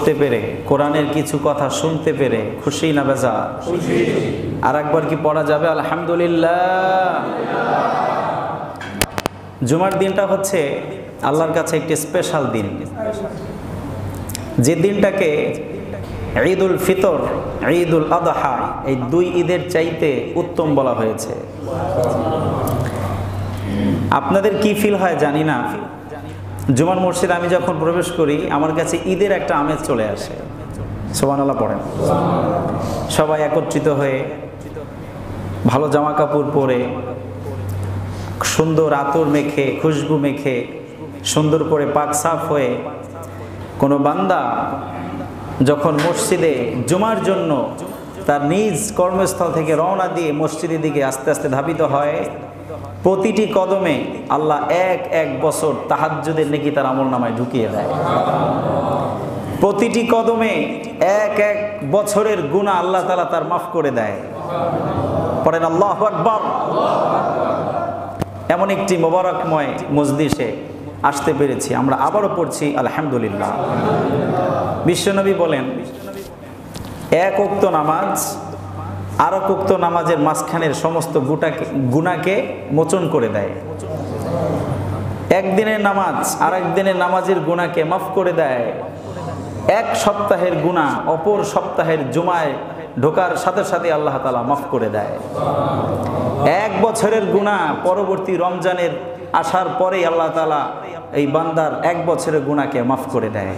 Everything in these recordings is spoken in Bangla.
বসতে পেরে কোরআনের কিছু কথা শুনতে পেরে খুশি না বেজার? আর একবার কি পড়া যাবে আলহামদুলিল্লাহ? জুমার দিনটা হচ্ছে আল্লাহর কাছে একটি স্পেশাল দিন, যে দিনটাকে ঈদুল ফিতর, ঈদুল আদহা, এই দুই ঈদের চাইতে উত্তম বলা হয়েছে। আপনাদের কি ফিল হয় জানি না, জুমার মসজিদে আমি যখন প্রবেশ করি আমার কাছে ঈদের একটা আমেজ চলে আসে। সুবহানাল্লাহ পড়েন। সবাই একত্রিত হয়ে ভালো জামা কাপড় পরে, সুন্দর আতর মেখে, খুশবু মেখে, সুন্দর করে পাক সাফ হয়ে কোনো বান্দা যখন মসজিদে জুমার জন্য তার নিজ কর্মস্থল থেকে রওনা দিয়ে মসজিদের দিকে আস্তে আস্তে ধাবিত হয়, প্রতিটি কদমে আল্লাহ এক এক বছর তাহাজ্জুদের নেকি তার আমলনামায় ঢুকিয়ে দেয়। প্রতিটি কদমে এক এক বছরের গুনাহ আল্লাহ তাআলা তার মাফ করে দেয়। পড়েন আল্লাহু আকবার। এমন একটি মোবারকময় মজলিসে আসতে পেরেছি, আমরা আবারও পড়ছি আলহামদুলিল্লাহ। বিশ্বনবী বলেন, এক ওয়াক্ত নামাজ আর এক ওয়াক্ত নামাজের মাঝখানের সমস্ত গুনাহকে মোচন করে দেয়। একদিনের নামাজ আর একদিনের নামাজের গুনাহকে মাফ করে দেয়। এক সপ্তাহের গুনাহ অপর সপ্তাহের জুমায় ঢোকার সাথে সাথে আল্লাহ তাআলা মাফ করে দেয়। এক বছরের গুনাহ পরবর্তী রমজানের আসার পরেই আল্লাহ তাআলা এই বান্দার এক বছরের গুনাহকে মাফ করে দেয়।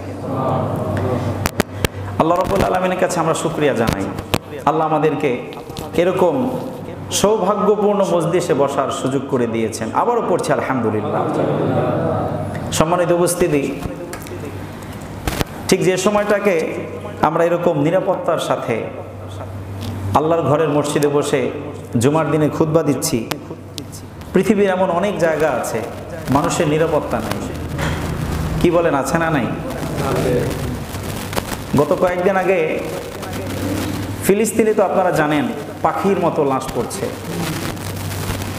আল্লাহ রাব্বুল আলামিনের কাছে আমরা শুকরিয়া জানাই, আল্লাহ আমাদেরকে এরকম সৌভাগ্যপূর্ণ মজলিসে বসার সুযোগ করে দিয়েছেন। আবারও পড়ছি আলহামদুলিল্লাহ। সম্মানিত উপস্থিতি, ঠিক যে সময়টাকে আমরা এরকম নিরাপত্তার সাথে আল্লাহর ঘরের মসজিদে বসে জুমার দিনে খুতবা দিচ্ছি, পৃথিবীর এমন অনেক জায়গা আছে মানুষের নিরাপত্তা নেই। কি বলেন, আছে না নাই? গত কয়েকদিন আগে ফিলিস্তিনে তো আপনারা জানেন পাখির মতো লাশ পড়ছে।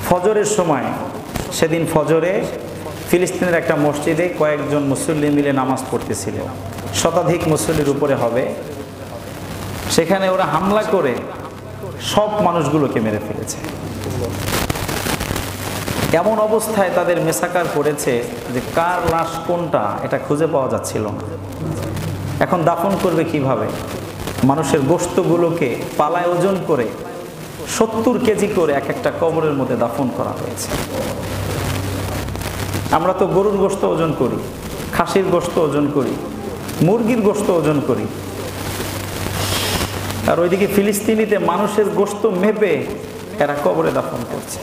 ফজরের সময়, সেদিন ফজরে ফিলিস্তিনের একটা মসজিদে কয়েকজন মুসল্লি মিলে নামাজ পড়তেছিল, শতাধিক মুসল্লির উপরে হবে। সেখানে ওরা হামলা করে সব মানুষগুলোকে মেরে ফেলেছে। এমন অবস্থায় তাদের মেসাকার করেছে যে কার লাশ কোনটা এটা খুঁজে পাওয়া যাচ্ছিল না। এখন দাফন করবে কিভাবে? মানুষের গোশতগুলোকে পালায় ওজন করে 70 কেজি করে এক একটা কবরের মধ্যে দাফন করা হয়েছে। আমরা তো গরুর গোশত ওজন করি, খাসির গোশত ওজন করি, মুরগির গোশত ওজন করি, আর ওইদিকে ফিলিস্তিনিতে মানুষের গোশত মেপে এরা কবরে দাফন করছে।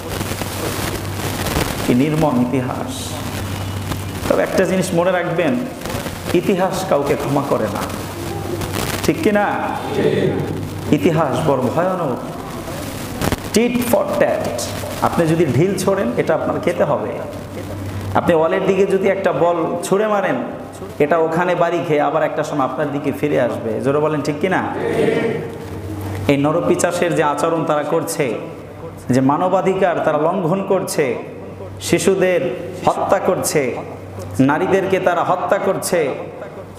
কি নির্মম ইতিহাস! তবে একটা জিনিস মনে রাখবেন, ইতিহাস কাউকে ক্ষমা করে না, ঠিক কিনা? ইতিহাস বড় ভয়ানক। Tit for tat. আপনি যদি ঢিল ছোড়েন এটা আপনার খেতে হবে। আপনি ওয়ালের দিকে যদি একটা বল ছুঁড়ে মারেন, এটা ওখানে বাড়ি খেয়ে আবার একটা সময় আপনার দিকে ফিরে আসবে। জোরে বলেন, ঠিক কিনা? এই নরপিশাচের যে আচরণ তারা করছে, যে মানবাধিকার তারা লঙ্ঘন করছে, শিশুদের হত্যা করছে, নারীদেরকে তারা হত্যা করছে,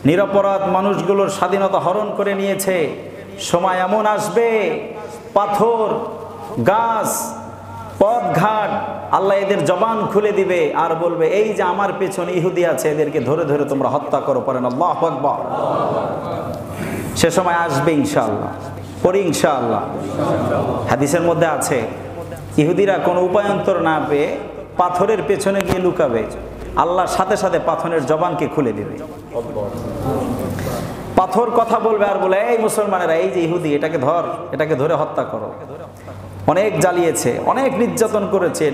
নিরপরাধ মানুষগুলোর স্বাধীনতা হরণ করে নিয়েছে। সময় এমন আসবে, পাথর, গাছ, পথঘাট আল্লাহ এদের জবান খুলে দিবে আর বলবে, এই যে আমার পেছনে ইহুদি আছে, এদেরকে ধরে ধরে তোমরা হত্যা করো। পড়েন আল্লাহু আকবার। সে সময় আসবে ইনশাআল্লাহ। পড়ি ইনশাআল্লাহ। হাদিসের মধ্যে আছে, ইহুদিরা কোনো উপায়ন্তর না পেয়ে পাথরের পেছনে গিয়ে লুকাবে, আল্লাহ সাথে সাথে পাথরের জবানকে খুলে দেবে। পাথর কথা বলবে আর বলে, এই মুসলমানেরা, এই যে ইহুদি, এটাকে ধরে হত্যা করো। অনেক জ্বালিয়েছে, অনেক নির্যাতন করেছে।